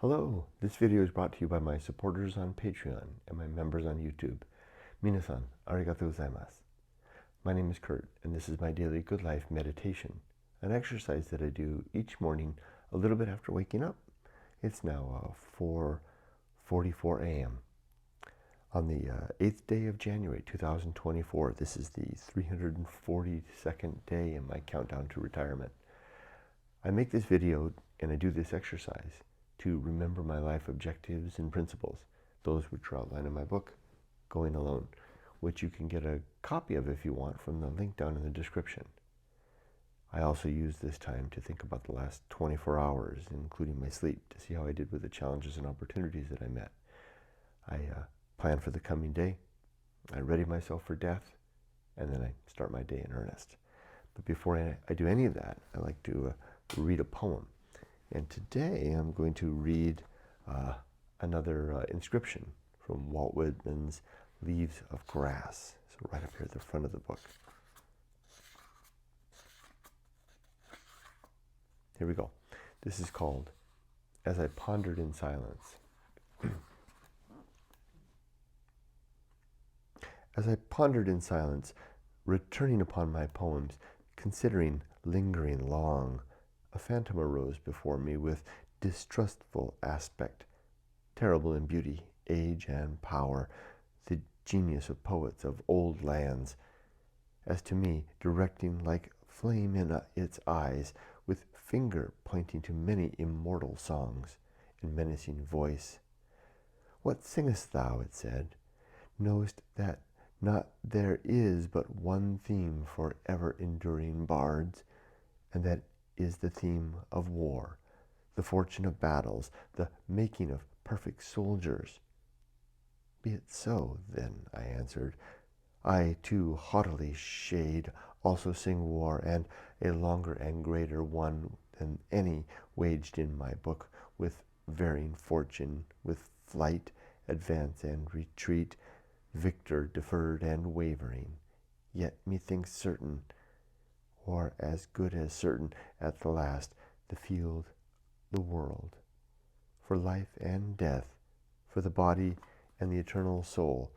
Hello, this video is brought to you by my supporters on Patreon and my members on YouTube. Minasan, arigatou gozaimasu. My name is Kurt, and this is my daily good life meditation, an exercise that I do each morning a little bit after waking up. It's now 4:44 a.m. On the 8th day of January 2024, this is the 342nd day in my countdown to retirement. I make this video and I do this exercise to remember my life objectives and principles, those which are outlined in my book, Going Alone, which you can get a copy of if you want from the link down in the description. I also use this time to think about the last 24 hours, including my sleep, to see how I did with the challenges and opportunities that I met. I plan for the coming day, I ready myself for death, and then I start my day in earnest. But before I do any of that, I like to read a poem. And today I'm going to read another inscription from Walt Whitman's Leaves of Grass. So right up here at the front of the book. Here we go. This is called As I Pondered in Silence. As I pondered in silence, returning upon my poems, considering, lingering long, a phantom arose before me with distrustful aspect, terrible in beauty, age, and power, the genius of poets of old lands. As to me, directing like flame in its eyes, with finger pointing to many immortal songs, in menacing voice. What singest thou? It said. Knowest that not there is but one theme for ever enduring bards, and that is the theme of war, the fortune of battles, the making of perfect soldiers. Be it so, then, I answered. I too haughtily shade, also sing war, and a longer and greater one than any waged in my book, with varying fortune, with flight, advance and retreat, victor deferred and wavering, yet methinks certain, or as good as certain at the last, the field, the world, for life and death, for the body and the eternal soul.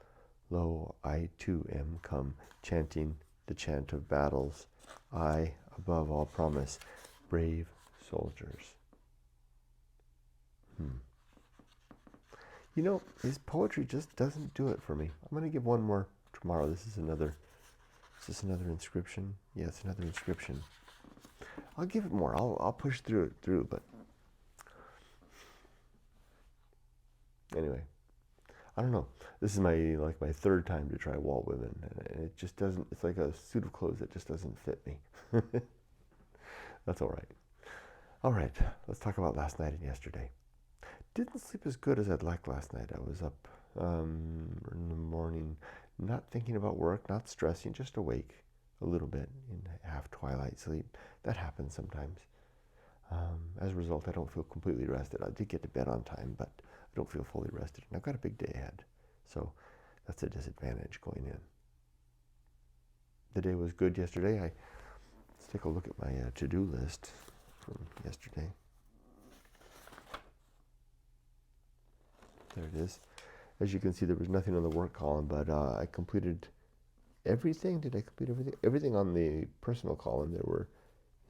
Lo, I too am come, chanting the chant of battles. I, above all promise, brave soldiers. You know, his poetry just doesn't do it for me. I'm going to give one more tomorrow. Is this another inscription? Yeah, it's another inscription. I'll give it more. I'll push through it, but anyway, I don't know. This is my third time to try Walt Whitman, and it just doesn't. It's like a suit of clothes that just doesn't fit me. That's all right. All right, let's talk about last night and yesterday. Didn't sleep as good as I'd like last night. I was up in the morning, not thinking about work, not stressing, just awake a little bit in half twilight sleep. That happens sometimes. As a result, I don't feel completely rested. I did get to bed on time, but I don't feel fully rested. And I've got a big day ahead, so that's a disadvantage going in. The day was good yesterday. Let's take a look at my to-do list from yesterday. There it is. As you can see, there was nothing on the work column, but I completed everything. Did I complete everything? Everything on the personal column. There were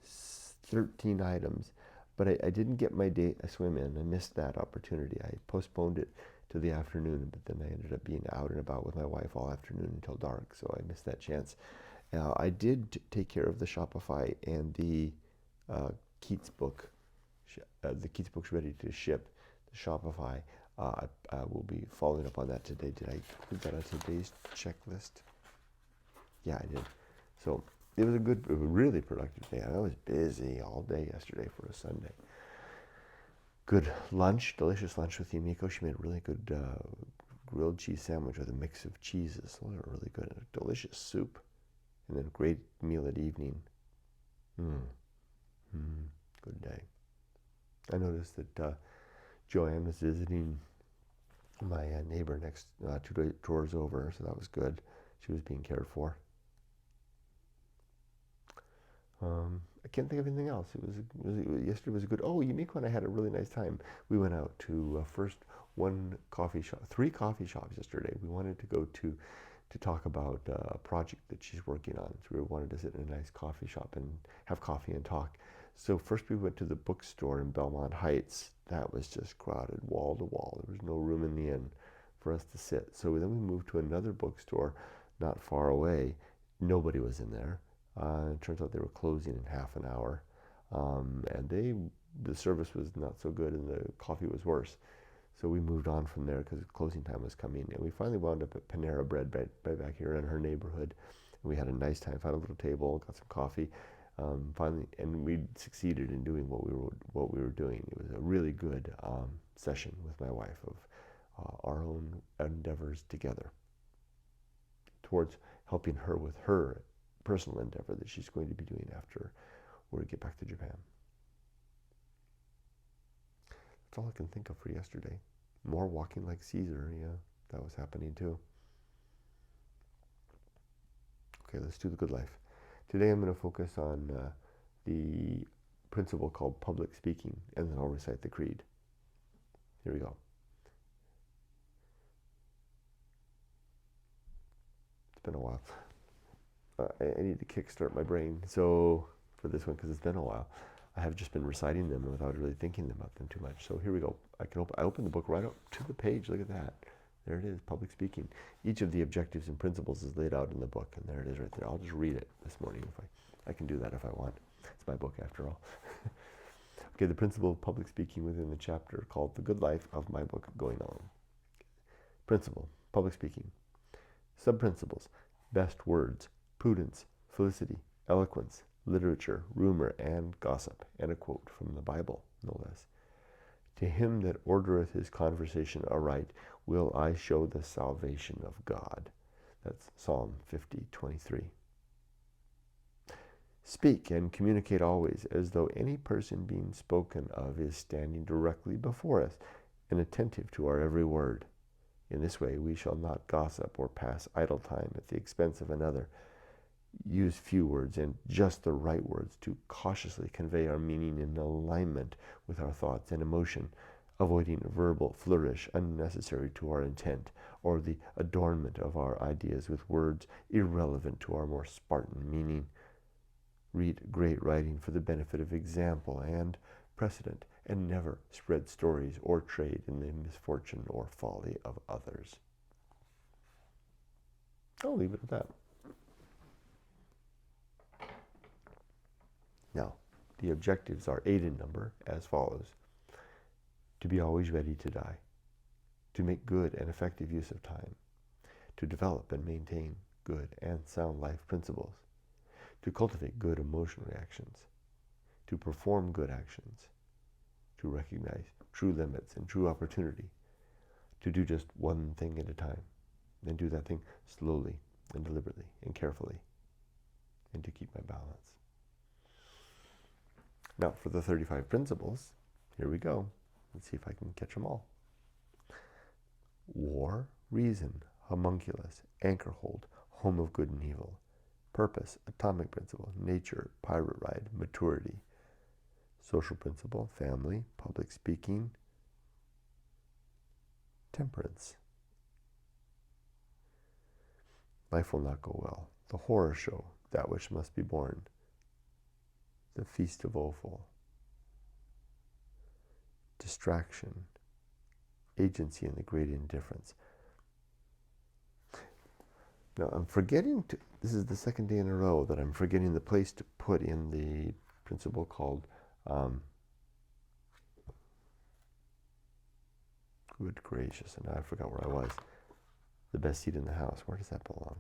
13 items, but I didn't get my day a swim in. I missed that opportunity. I postponed it to the afternoon, but then I ended up being out and about with my wife all afternoon until dark, so I missed that chance. I did take care of the Shopify and the Keats book. The Keats book's ready to ship. The Shopify, I will be following up on that today. Did I include that on today's checklist? Yeah, I did. So it was a really productive day. I was busy all day yesterday for a Sunday. Good lunch, delicious lunch with Yumiko. She made a really good grilled cheese sandwich with a mix of cheeses. Those are really good. And a delicious soup. And then a great meal at evening. Good day. I noticed that Joanne was visiting my neighbor next 2 doors over, so that was good. She was being cared for. I can't think of anything else. Yesterday was a good. Oh, Yumiko and I had a really nice time. We went out to first one coffee shop, 3 coffee shops yesterday. We wanted to go to talk about a project that she's working on. So we wanted to sit in a nice coffee shop and have coffee and talk. So first we went to the bookstore in Belmont Heights. That was just crowded wall to wall. There was no room in the inn for us to sit. So then we moved to another bookstore not far away. Nobody was in there. It turns out they were closing in half an hour. And the service was not so good and the coffee was worse. So we moved on from there because closing time was coming. And we finally wound up at Panera Bread right back here in her neighborhood. And we had a nice time, found a little table, got some coffee. Finally, and we succeeded in doing what we were doing. It was a really good session with my wife of our own endeavors together towards helping her with her personal endeavor that she's going to be doing after we get back to Japan. That's all I can think of for yesterday. More walking like Caesar, yeah, that was happening too. Okay, let's do the good life. Today I'm going to focus on the principle called public speaking, and then I'll recite the creed. Here we go. It's been a while. I need to kickstart my brain for this one because it's been a while. I have just been reciting them without really thinking about them too much. So here we go. I open the book right up to the page. Look at that. There it is, public speaking. Each of the objectives and principles is laid out in the book, and there it is right there. I'll just read it this morning if I can do that if I want. It's my book after all. Okay, the principle of public speaking within the chapter called The Good Life of my book Going On. Principle, public speaking. Sub-principles, best words, prudence, felicity, eloquence, literature, rumor, and gossip. And a quote from the Bible, no less. To him that ordereth his conversation aright will I show the salvation of God. That's Psalm 50:23. Speak and communicate always as though any person being spoken of is standing directly before us and attentive to our every word. In this way we shall not gossip or pass idle time at the expense of another. Use few words and just the right words to cautiously convey our meaning in alignment with our thoughts and emotion, avoiding verbal flourish unnecessary to our intent, or the adornment of our ideas with words irrelevant to our more Spartan meaning. Read great writing for the benefit of example and precedent, and never spread stories or trade in the misfortune or folly of others. I'll leave it at that. Now, the objectives are 8 in number, as follows. To be always ready to die, to make good and effective use of time, to develop and maintain good and sound life principles, to cultivate good emotional reactions, to perform good actions, to recognize true limits and true opportunity, to do just one thing at a time, and do that thing slowly and deliberately and carefully, and to keep my balance. Now, for the 35 principles, here we go. Let's see if I can catch them all. War, reason, homunculus, anchor hold, home of good and evil. Purpose, atomic principle, nature, pirate ride, maturity. Social principle, family, public speaking, temperance. Life will not go well. The horror show, that which must be borne. The feast of Offal. Distraction, agency, and the great indifference. Now I'm forgetting this is the second day in a row that I'm forgetting the place to put in the principle called good gracious, and I forgot where I was. The best seat in the house. Where does that belong?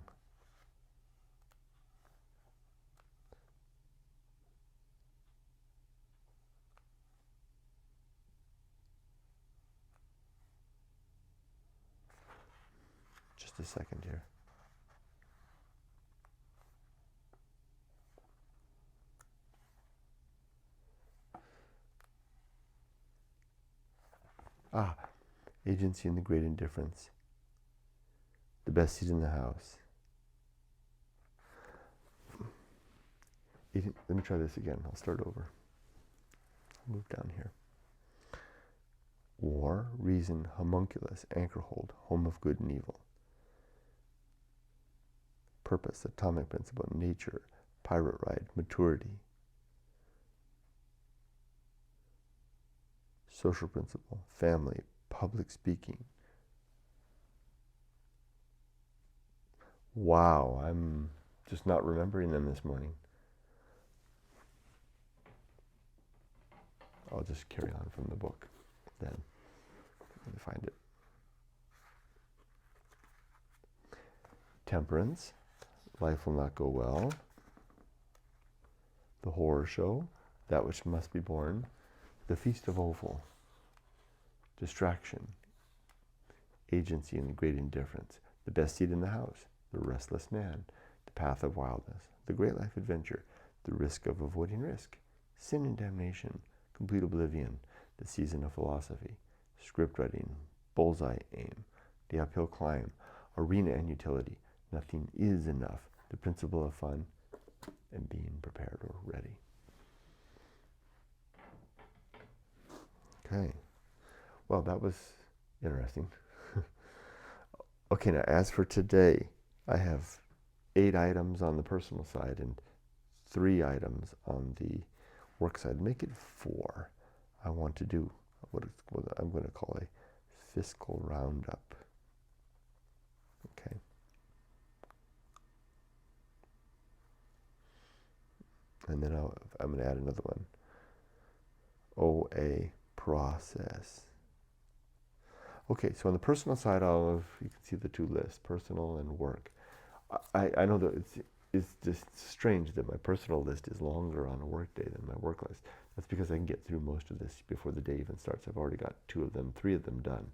Just a second here. Agency and the great indifference. The best seat in the house. Let me try this again. I'll start over. I'll move down here. War, reason, homunculus, anchor hold, home of good and evil. Purpose, atomic principle, nature, pirate ride, maturity. Social principle, family, public speaking. Wow, I'm just not remembering them this morning. I'll just carry on from the book then. Let me find it. Temperance, life will not go well. The horror show, that which must be borne. The feast of offal. Distraction, agency and great indifference. The best seat in the house. The restless man. The path of wildness. The great life adventure. The risk of avoiding risk. Sin and damnation. Complete oblivion. The season of philosophy. Script writing. Bullseye aim. The uphill climb. Arena and utility. Nothing is enough. The principle of fun. And being prepared or ready. Okay. Well, that was interesting. Okay, now as for today, I have 8 items on the personal side and 3 items on the work side. Make it 4. I want to do what I'm going to call a fiscal roundup. Okay. And then I'm going to add another one. OA process. Okay, so on the personal side, you can see the 2 lists, personal and work. I know that it's just strange that my personal list is longer on a work day than my work list. That's because I can get through most of this before the day even starts. I've already got 2 of them, 3 of them done.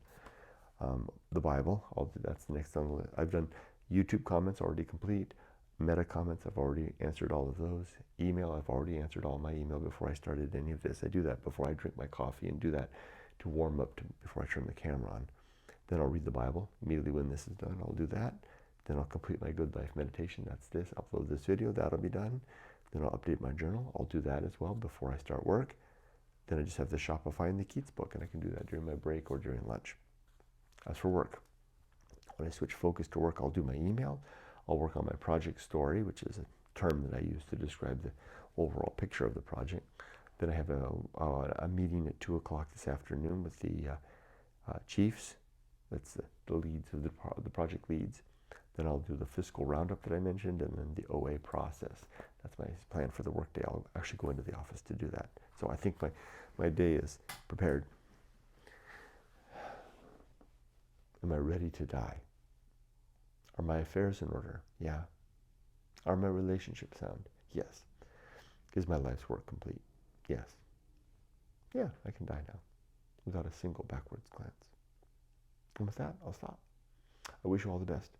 The Bible, that's the next on the list. I've done YouTube comments, already complete. Meta comments, I've already answered all of those. Email, I've already answered all my email before I started any of this. I do that before I drink my coffee and do that to warm up before I turn the camera on. Then I'll read the Bible. Immediately when this is done, I'll do that. Then I'll complete my good life meditation. That's this. Upload this video. That'll be done. Then I'll update my journal. I'll do that as well before I start work. Then I just have the Shopify and the Keats book, and I can do that during my break or during lunch. As for work, when I switch focus to work, I'll do my email. I'll work on my project story, which is a term that I use to describe the overall picture of the project. Then I have a meeting at 2 o'clock this afternoon with the chiefs. That's the leads of the project leads. Then I'll do the fiscal roundup that I mentioned, and then the OA process. That's my plan for the workday. I'll actually go into the office to do that. So I think my day is prepared. Am I ready to die? Are my affairs in order? Yeah. Are my relationships sound? Yes. Is my life's work complete? Yes. Yeah, I can die now without a single backwards glance. And with that, I'll stop. I wish you all the best.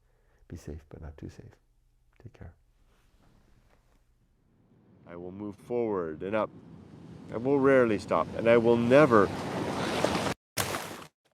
Be safe, but not too safe. Take care. I will move forward and up. I will rarely stop, and I will never